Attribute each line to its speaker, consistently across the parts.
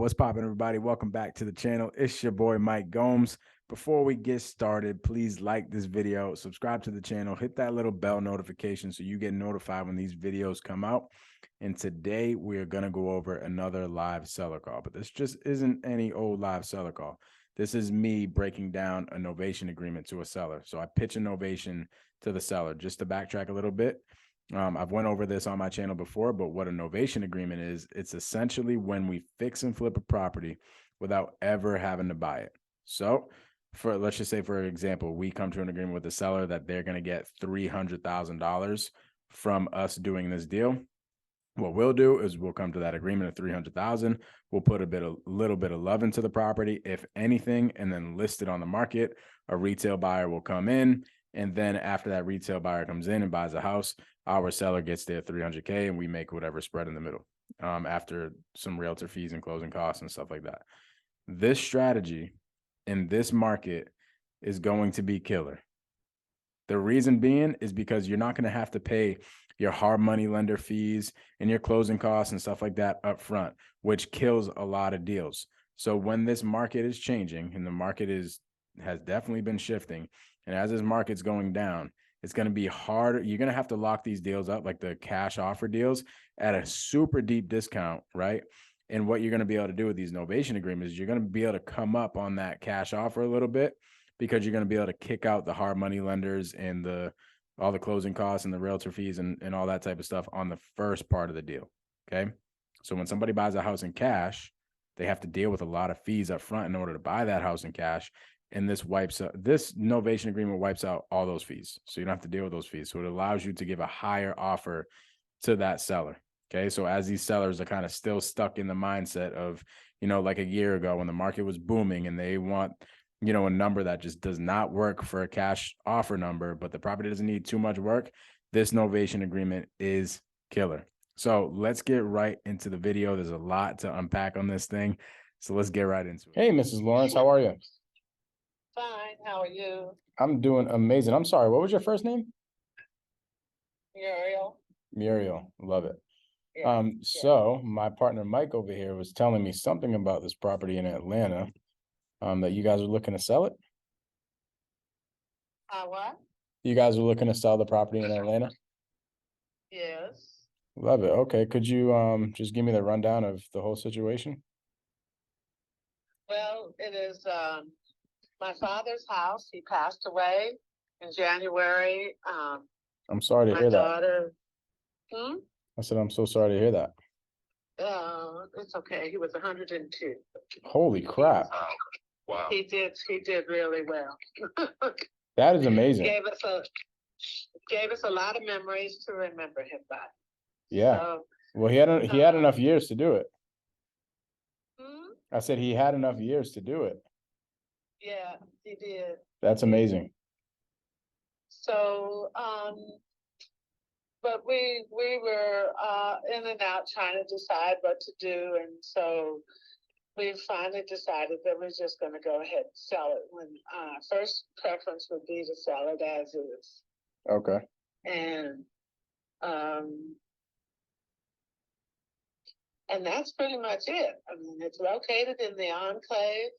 Speaker 1: What's poppin', everybody? Welcome back to the channel. It's your boy Mike Gomes. Before we get started, please like this video, subscribe to the channel, hit that little bell notification so you get notified when these videos come out. And today we're gonna go over another live seller call, but this just isn't any old live seller call. This is me breaking down a novation agreement to a seller. So I pitch a novation to the seller. Just to backtrack a little bit, I've went over this on my channel before, but what a novation agreement is, it's essentially when we fix and flip a property without ever having to buy it. So let's just say, for example, we come to an agreement with the seller that they're going to get $300,000 from us doing this deal. What we'll do is we'll come to that agreement of 300,000. We'll put a little bit of love into the property, if anything, and then list it on the market. A retail buyer will come in, and then after that retail buyer comes in and buys a house, our seller gets their 300K, and we make whatever spread in the middle after some realtor fees and closing costs and stuff like that. This strategy in this market is going to be killer. The reason being is because you're not going to have to pay your hard money lender fees and your closing costs and stuff like that up front, which kills a lot of deals. So when this market is changing, and the market has definitely been shifting, and as this market's going down, it's going to be hard. You're going to have to lock these deals up, like the cash offer deals, at a super deep discount, right? And what you're going to be able to do with these novation agreements is you're going to be able to come up on that cash offer a little bit, because you're going to be able to kick out the hard money lenders and all the closing costs and the realtor fees and all that type of stuff on the first part of the deal. Okay. So when somebody buys a house in cash, they have to deal with a lot of fees up front in order to buy that house in cash. And this novation agreement wipes out all those fees. So you don't have to deal with those fees. So it allows you to give a higher offer to that seller. Okay. So as these sellers are kind of still stuck in the mindset of, like a year ago when the market was booming and they want, a number that just does not work for a cash offer number, but the property doesn't need too much work, this novation agreement is killer. So let's get right into the video. There's a lot to unpack on this thing. So let's get right into it. Hey, Mrs. Lawrence, how are you?
Speaker 2: Fine. How are you?
Speaker 1: I'm doing amazing. I'm sorry, what was your first name?
Speaker 2: Muriel.
Speaker 1: Muriel, love it.
Speaker 2: Yeah.
Speaker 1: So my partner Mike over here was telling me something about this property in Atlanta, that you guys are looking to sell it.
Speaker 2: What?
Speaker 1: You guys are looking to sell the property in Atlanta?
Speaker 2: Yes.
Speaker 1: Love it. Okay. Could you just give me the rundown of the whole situation?
Speaker 2: Well, it is my father's house. He passed away in January.
Speaker 1: I'm sorry to
Speaker 2: My
Speaker 1: hear that.
Speaker 2: daughter.
Speaker 1: I said, I'm so sorry to hear that.
Speaker 2: It's okay. He was 102.
Speaker 1: Holy crap.
Speaker 2: Wow. He did really well.
Speaker 1: That is amazing.
Speaker 2: Gave us a lot of memories to remember him by.
Speaker 1: Yeah. So, well, he had enough years to do it. I said he had enough years to do it.
Speaker 2: Yeah, he did.
Speaker 1: That's amazing.
Speaker 2: So, but we were in and out trying to decide what to do, and so we finally decided that we're just going to go ahead and sell it. When first preference would be to sell it as is.
Speaker 1: Okay.
Speaker 2: And that's pretty much it. I mean, it's located in the enclave.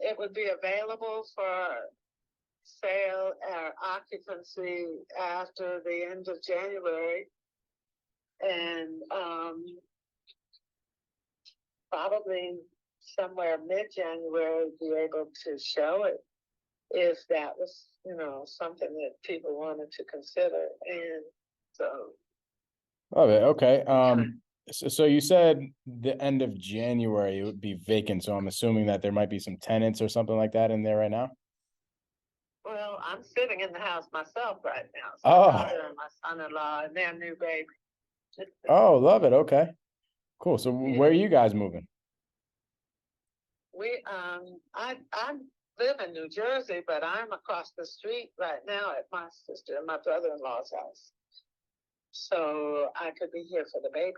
Speaker 2: It would be available for sale or occupancy after the end of January. And probably somewhere mid-January be able to show it if that was, something that people wanted to consider. And so.
Speaker 1: Love it. Okay. So you said the end of January it would be vacant. So I'm assuming that there might be some tenants or something like that in there right now.
Speaker 2: Well, I'm sitting in the house myself right now. So my daughter and my son-in-law and their new baby.
Speaker 1: Oh, love it. Okay, cool. So where are you guys moving?
Speaker 2: I live in New Jersey, but I'm across the street right now at my sister and my brother-in-law's house. So I could be here for the baby.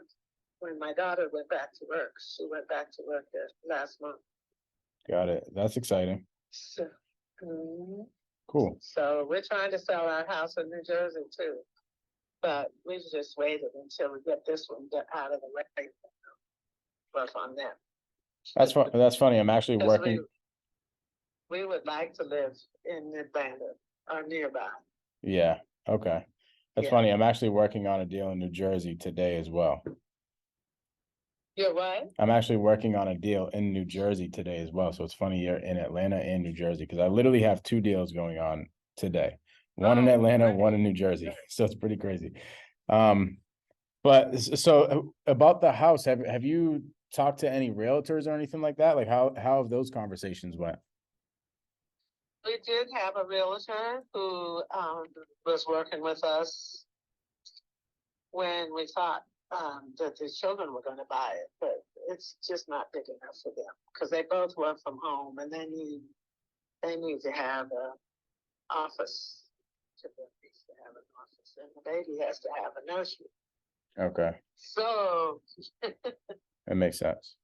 Speaker 2: When my daughter went back to work, she went back to work last month. Got it. That's exciting. So, cool. So we're trying to sell our house in New Jersey too, but we just waited until we get this one out of the way. work on that.
Speaker 1: That's funny. I'm actually
Speaker 2: 'Cause
Speaker 1: working.
Speaker 2: we would like to live in Atlanta or nearby.
Speaker 1: Yeah. Okay. That's
Speaker 2: Yeah.
Speaker 1: funny. I'm actually working on a deal in New Jersey today as well.
Speaker 2: You're what?
Speaker 1: I'm actually working on a deal in New Jersey today as well. So it's funny you're in Atlanta and New Jersey because I literally have two deals going on today. One in Atlanta, one in New Jersey. So it's pretty crazy. But so about the house, have you talked to any realtors or anything like that? Like how have those conversations went?
Speaker 2: We did have a realtor who was working with us when we thought that the children were going to buy it, but it's just not big enough for them because they both work from home and they need to have an office. Needs to have an office, and the baby has to have a nursery.
Speaker 1: Okay,
Speaker 2: So
Speaker 1: that makes sense.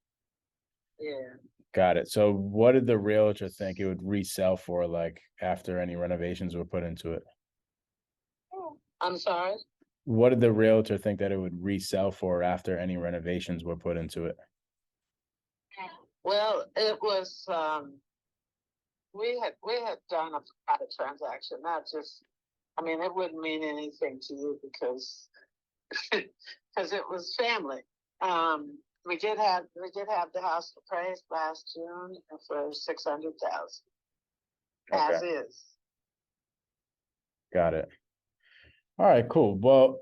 Speaker 2: yeah.
Speaker 1: Got it. So what did the realtor think it would resell for, like after any renovations were put into it?
Speaker 2: I'm sorry.
Speaker 1: What did the realtor think that it would resell for after any renovations were put into it?
Speaker 2: Well, it was we had done a private transaction, not just. I mean, it wouldn't mean anything to you because because it was family. We did have the house appraised last June for $600,000, as
Speaker 1: Okay,
Speaker 2: is.
Speaker 1: got it. All right, cool. Well,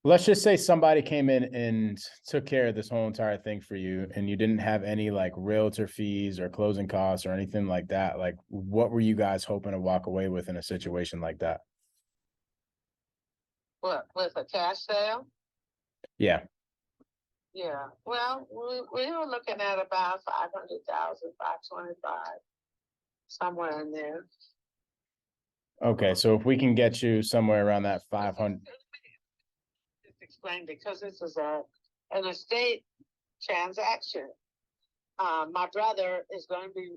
Speaker 1: let's just say somebody came in and took care of this whole entire thing for you, and you didn't have any like realtor fees or closing costs or anything like that. Like, what were you guys hoping to walk away with in a situation like that?
Speaker 2: What, with a cash sale?
Speaker 1: Yeah.
Speaker 2: Yeah. Well, we were looking at about 500,000, 525, somewhere in there.
Speaker 1: Okay, so if we can get you somewhere around that 500.
Speaker 2: Just explain, because this is an estate transaction. My brother is going to be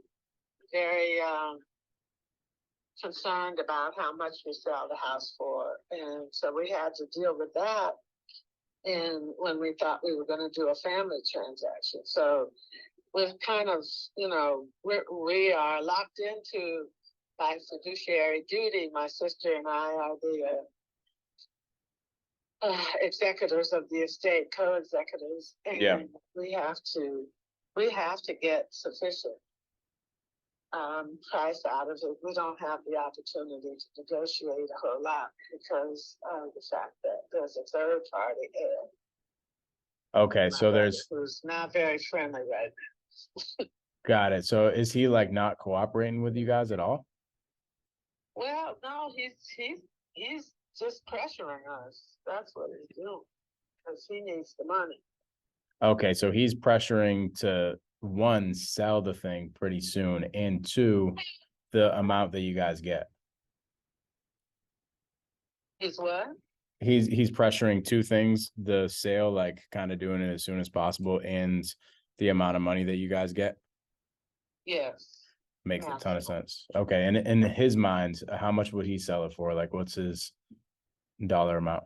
Speaker 2: very concerned about how much we sell the house for, and so we had to deal with that. And when we thought we were going to do a family transaction, so we've kind of, we are locked into by fiduciary duty. My sister and I are the executors of the estate, co-executors, and
Speaker 1: Yeah.
Speaker 2: we have to get sufficient price out of it. We don't have the opportunity to negotiate a whole lot because of the fact that there's a third party there.
Speaker 1: Okay, so there's
Speaker 2: who's not very friendly right now.
Speaker 1: got it. So is he like not cooperating with you guys at all?
Speaker 2: Well, no, he's just pressuring us. That's what he's doing because he needs the money.
Speaker 1: Okay, so he's pressuring to one, sell the thing pretty soon, and two, the amount that you guys get.
Speaker 2: He's what?
Speaker 1: He's pressuring two things: the sale, like kind of doing it as soon as possible, and the amount of money that you guys get.
Speaker 2: Yes.
Speaker 1: Makes a ton of sense. Okay, and in his mind, how much would he sell it for? Like, what's his dollar amount?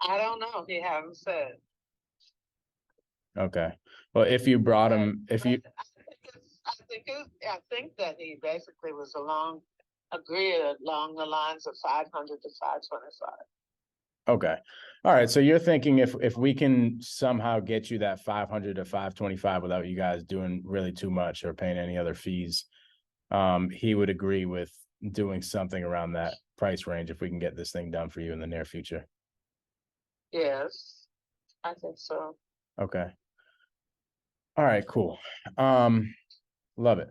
Speaker 2: I don't know. He hasn't said.
Speaker 1: Okay. Well, if you brought him, if you,
Speaker 2: I think that he basically was agreed along the lines of 500 to 525.
Speaker 1: okay. All right. So you're thinking if we can somehow get you that 500 to 525 without you guys doing really too much or paying any other fees, he would agree with doing something around that price range if we can get this thing done for you in the near future.
Speaker 2: Yes, I think so.
Speaker 1: Okay. All right, cool. Love it.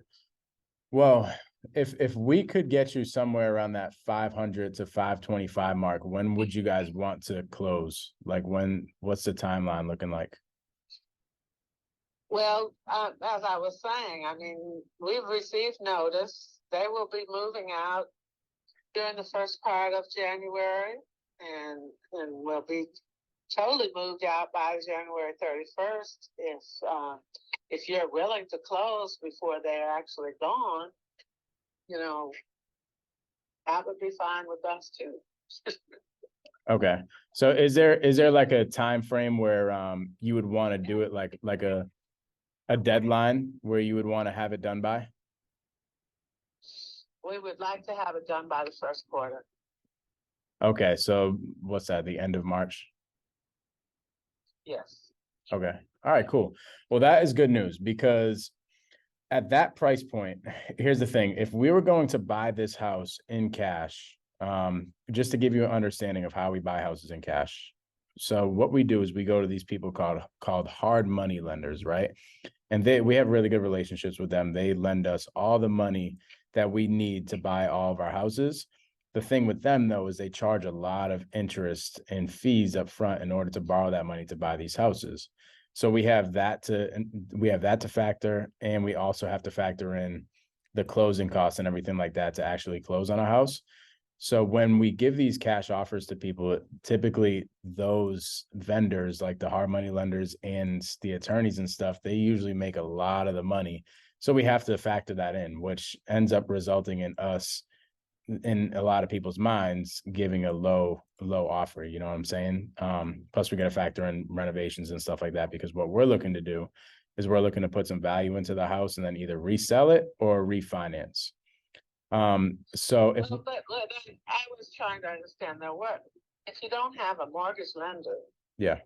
Speaker 1: Well, if we could get you somewhere around that 500 to 525 mark, when would you guys want to close? Like what's the timeline looking like?
Speaker 2: Well, as I was saying, I mean, we've received notice. They will be moving out during the first part of January, and will be totally moved out by January 31st. If you're willing to close before they're actually gone, that would be fine with us too.
Speaker 1: Okay. So is there like a time frame where you would want to do it like a a deadline where you would want to have it done by?
Speaker 2: We would like to have it done by the first quarter.
Speaker 1: Okay, so what's that, the end of March?
Speaker 2: Yes.
Speaker 1: Okay. All right, cool. Well, that is good news because at that price point, here's the thing. If we were going to buy this house in cash, just to give you an understanding of how we buy houses in cash. So what we do is we go to these people called hard money lenders, right? And we have really good relationships with them. They lend us all the money that we need to buy all of our houses. The thing with them though is they charge a lot of interest and fees up front in order to borrow that money to buy these houses. So we have that to factor, and we also have to factor in the closing costs and everything like that to actually close on a house. So when we give these cash offers to people, typically those vendors, like the hard money lenders and the attorneys and stuff, they usually make a lot of the money. So we have to factor that in, which ends up resulting in us, in a lot of people's minds, giving a low offer. You know what I'm saying? Plus we got to factor in renovations and stuff like that, because what we're looking to do is we're looking to put some value into the house and then either resell it or refinance. So if
Speaker 2: but I was trying to understand now, what if you don't have a mortgage lender?
Speaker 1: Yeah.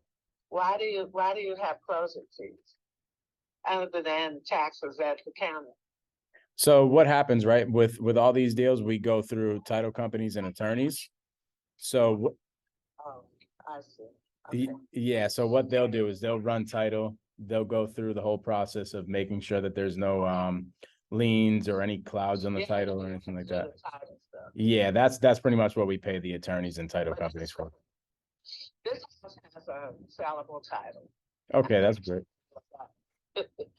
Speaker 2: Why do you have closing fees other than taxes at the county?
Speaker 1: So what happens, right, with all these deals, we go through title companies and attorneys. So
Speaker 2: Oh, I see. Okay.
Speaker 1: yeah, so what they'll do is they'll run title, they'll go through the whole process of making sure that there's no liens or any clouds on the title or anything like that. Yeah, that's pretty much what we pay the attorneys and title companies for.
Speaker 2: This house has a sellable title.
Speaker 1: Okay, that's great.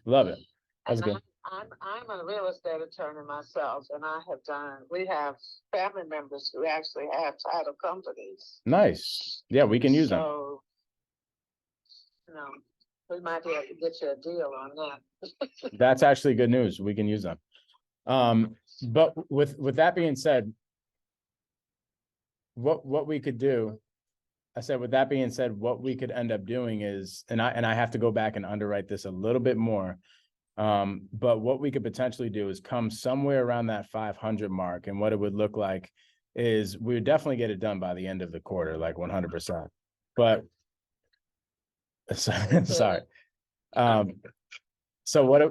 Speaker 1: Love it. That's good.
Speaker 2: I'm a real estate attorney myself, and we have family members who actually have title companies.
Speaker 1: Nice. Yeah, we can use them.
Speaker 2: So, we might be able to get you a deal on that.
Speaker 1: That's actually good news. We can use them. But with that being said, what we could do, I said, with that being said, what we could end up doing is, and I have to go back and underwrite this a little bit more. But what we could potentially do is come somewhere around that 500 mark. And what it would look like is we would definitely get it done by the end of the quarter, like 100%. But sorry. So what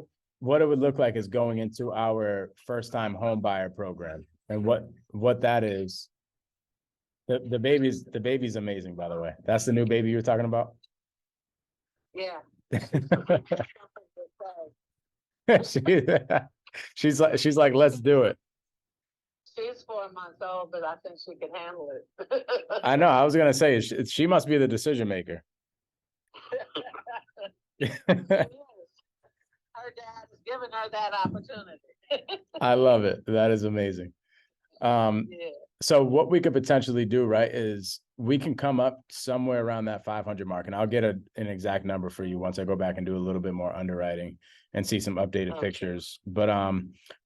Speaker 1: it would look like is going into our first time home buyer program. And what that is, the baby's amazing, by the way. That's the new baby you were talking about?
Speaker 2: Yeah.
Speaker 1: She's like, let's do it.
Speaker 2: She's 4 months old, but I think she can handle it.
Speaker 1: I know. I was gonna say she must be the decision maker.
Speaker 2: Her dad is giving her that opportunity.
Speaker 1: I love it. That is amazing. Yeah. So what we could potentially do, right, is we can come up somewhere around that 500 mark, and I'll get an exact number for you once I go back and do a little bit more underwriting and see some updated pictures. But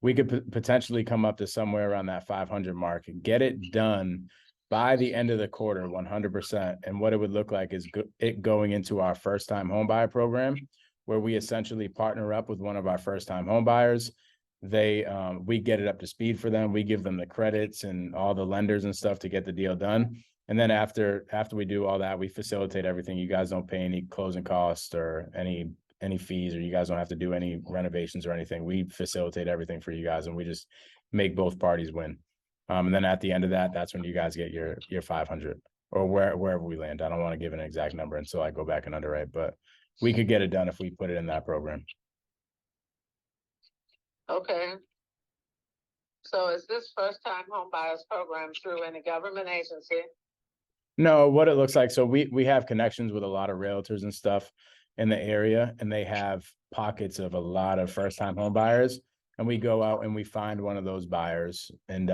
Speaker 1: we could potentially come up to somewhere around that 500 mark and get it done by the end of the quarter, 100%. And what it would look like is it going into our first time home buyer program, where we essentially partner up with one of our first time home buyers. We get it up to speed for them. We give them the credits and all the lenders and stuff to get the deal done. And then after we do all that, we facilitate everything. You guys don't pay any closing costs or any fees, or you guys don't have to do any renovations or anything. We facilitate everything for you guys, and we just make both parties win. And then at the end of that, that's when you guys get your 500 or wherever we land. I don't want to give an exact number until I go back and underwrite, but we could get it done if we put it in that program.
Speaker 2: Okay. So is this first time home buyers program through any government agency?
Speaker 1: No, what it looks like. So we have connections with a lot of realtors and stuff in the area, and they have pockets of a lot of first time home buyers. And we go out and we find one of those buyers. And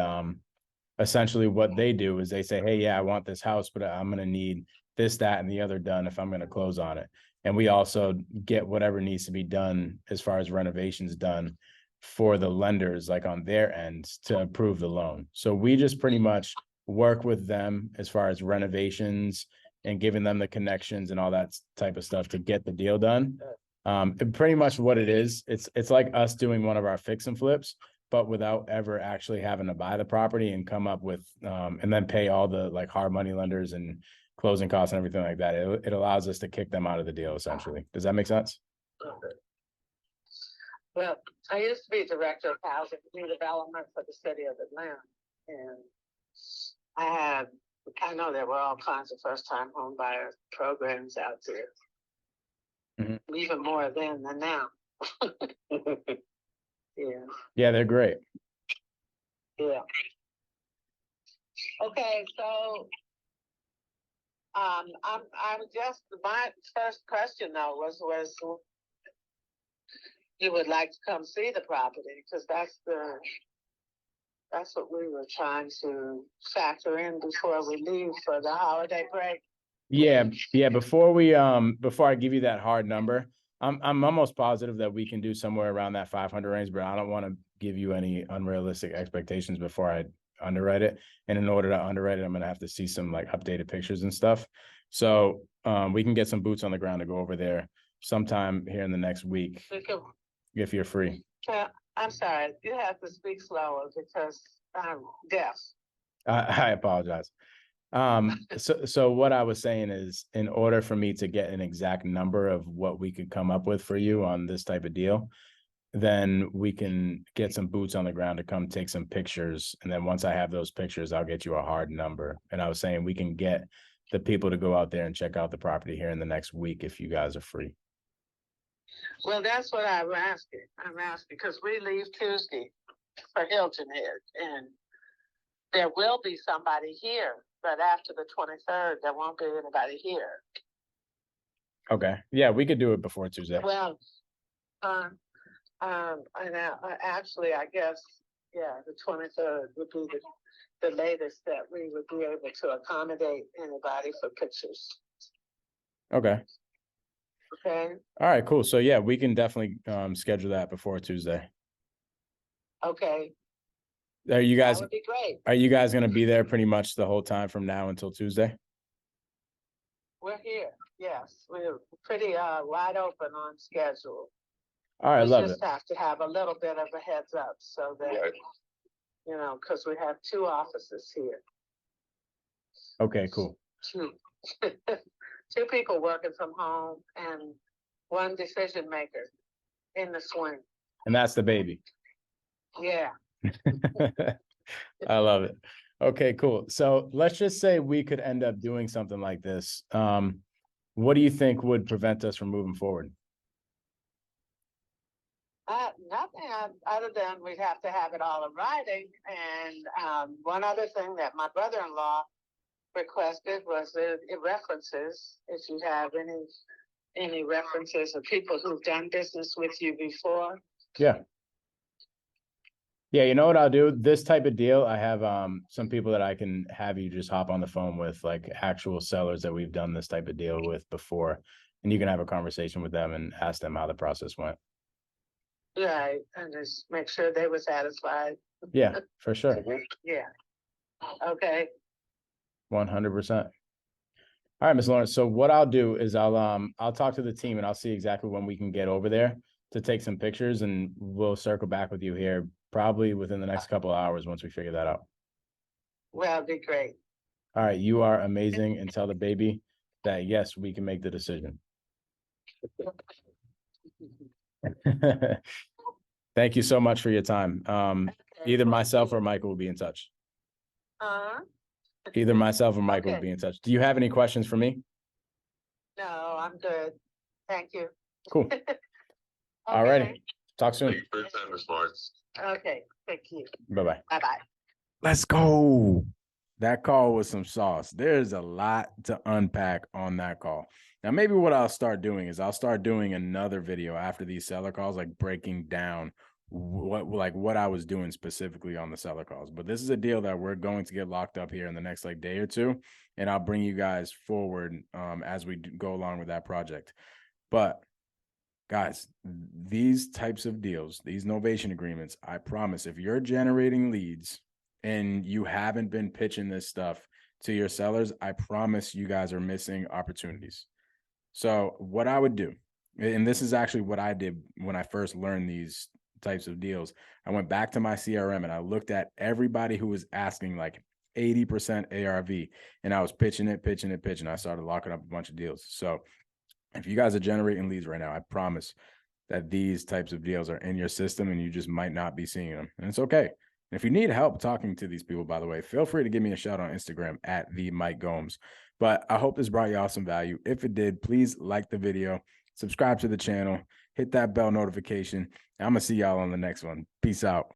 Speaker 1: essentially what they do is they say, hey, yeah, I want this house, but I'm going to need this, that, and the other done if I'm going to close on it. And we also get whatever needs to be done as far as renovations done for the lenders, like on their end, to approve the loan. So we just pretty much work with them as far as renovations and giving them the connections and all that type of stuff to get the deal done. Pretty much what it is, it's like us doing one of our fix and flips, but without ever actually having to buy the property and come up with and then pay all the like hard money lenders and closing costs and everything like that. It allows us to kick them out of the deal essentially. Does that make sense?
Speaker 2: Well, I used to be director of housing and development for the city of Atlanta, and I know there were all kinds of first-time home buyer programs out there, even more then than now.
Speaker 1: Yeah, they're great.
Speaker 2: Yeah. Okay, so I'm just, my first question though was you would like to come see the property, because that's what we were trying to factor in before we leave for the holiday break.
Speaker 1: Yeah. Before I give you that hard number, I'm almost positive that we can do somewhere around that 500 range, but I don't want to give you any unrealistic expectations before I underwrite it. And in order to underwrite it, I'm going to have to see some like updated pictures and stuff. So we can get some boots on the ground to go over there sometime here in the next week if you're free.
Speaker 2: I'm sorry, you have to speak slower because I'm deaf.
Speaker 1: I apologize. So what I was saying is, in order for me to get an exact number of what we could come up with for you on this type of deal, then we can get some boots on the ground to come take some pictures. And then once I have those pictures, I'll get you a hard number. And I was saying we can get the people to go out there and check out the property here in the next week if you guys are free.
Speaker 2: Well, that's what I'm asking. I'm asking because we leave Tuesday for Hilton Head, and there will be somebody here, but after the 23rd, there won't be anybody here.
Speaker 1: Okay. Yeah, we could do it before Tuesday.
Speaker 2: Well, actually, I guess, yeah, the 23rd would be the latest that we would be able to accommodate anybody for pictures.
Speaker 1: Okay.
Speaker 2: Okay.
Speaker 1: All right, cool. So yeah, we can definitely schedule that before Tuesday.
Speaker 2: Okay.
Speaker 1: Are you guys,
Speaker 2: that would be great.
Speaker 1: Are you guys going to be there pretty much the whole time from now until Tuesday?
Speaker 2: We're here. Yes, we're pretty wide open on schedule.
Speaker 1: All right,
Speaker 2: we just have to have a little bit of a heads up so that, you know, because we have 2 offices here.
Speaker 1: Okay, cool.
Speaker 2: 2 people working from home and 1 decision maker in the swing.
Speaker 1: And that's the baby.
Speaker 2: Yeah.
Speaker 1: I love it. Okay, cool. So let's just say we could end up doing something like this. What do you think would prevent us from moving forward?
Speaker 2: Nothing other than we'd have to have it all in writing. And one other thing that my brother-in-law requested was the references. If you have any references of people who've done business with you before.
Speaker 1: Yeah. Yeah, you know what I'll do? This type of deal, I have some people that I can have you just hop on the phone with, like actual sellers that we've done this type of deal with before, and you can have a conversation with them and ask them how the process went.
Speaker 2: Right, and just make sure they were satisfied.
Speaker 1: Yeah, for sure.
Speaker 2: Yeah. Okay.
Speaker 1: 100%. All right, Ms. Lawrence. So what I'll do is I'll talk to the team and I'll see exactly when we can get over there to take some pictures, and we'll circle back with you here probably within the next couple of hours once we figure that out.
Speaker 2: Well, that'd be great.
Speaker 1: All right, you are amazing, and tell the baby that yes, we can make the decision. Thank you so much for your time. Either myself or Michael will be in touch. Either myself or Michael will be in touch. Do you have any questions for me?
Speaker 2: No, I'm good. Thank you.
Speaker 1: Cool. All righty. Talk soon.
Speaker 2: Thank you for your time, Ms. Lawrence. Okay, thank you.
Speaker 1: Bye-bye.
Speaker 2: Bye-bye.
Speaker 1: Let's go. That call was some sauce. There's a lot to unpack on that call. Now, maybe what I'll start doing is I'll start doing another video after these seller calls, like breaking down what I was doing specifically on the seller calls. But this is a deal that we're going to get locked up here in the next like day or two, and I'll bring you guys forward as we go along with that project. But guys, these types of deals, these novation agreements, I promise, if you're generating leads and you haven't been pitching this stuff to your sellers, I promise you guys are missing opportunities. So what I would do And this is actually what I did when I first learned these types of deals. I went back to my CRM and I looked at everybody who was asking like 80% ARV, and I was pitching it. I started locking up a bunch of deals. So if you guys are generating leads right now, I promise that these types of deals are in your system and you just might not be seeing them. And it's okay. And if you need help talking to these people, by the way, feel free to give me a shout on Instagram at the Mike Gomes. But I hope this brought y'all some value. If it did, please like the video, subscribe to the channel, hit that bell notification. I'm going to see y'all on the next one. Peace out.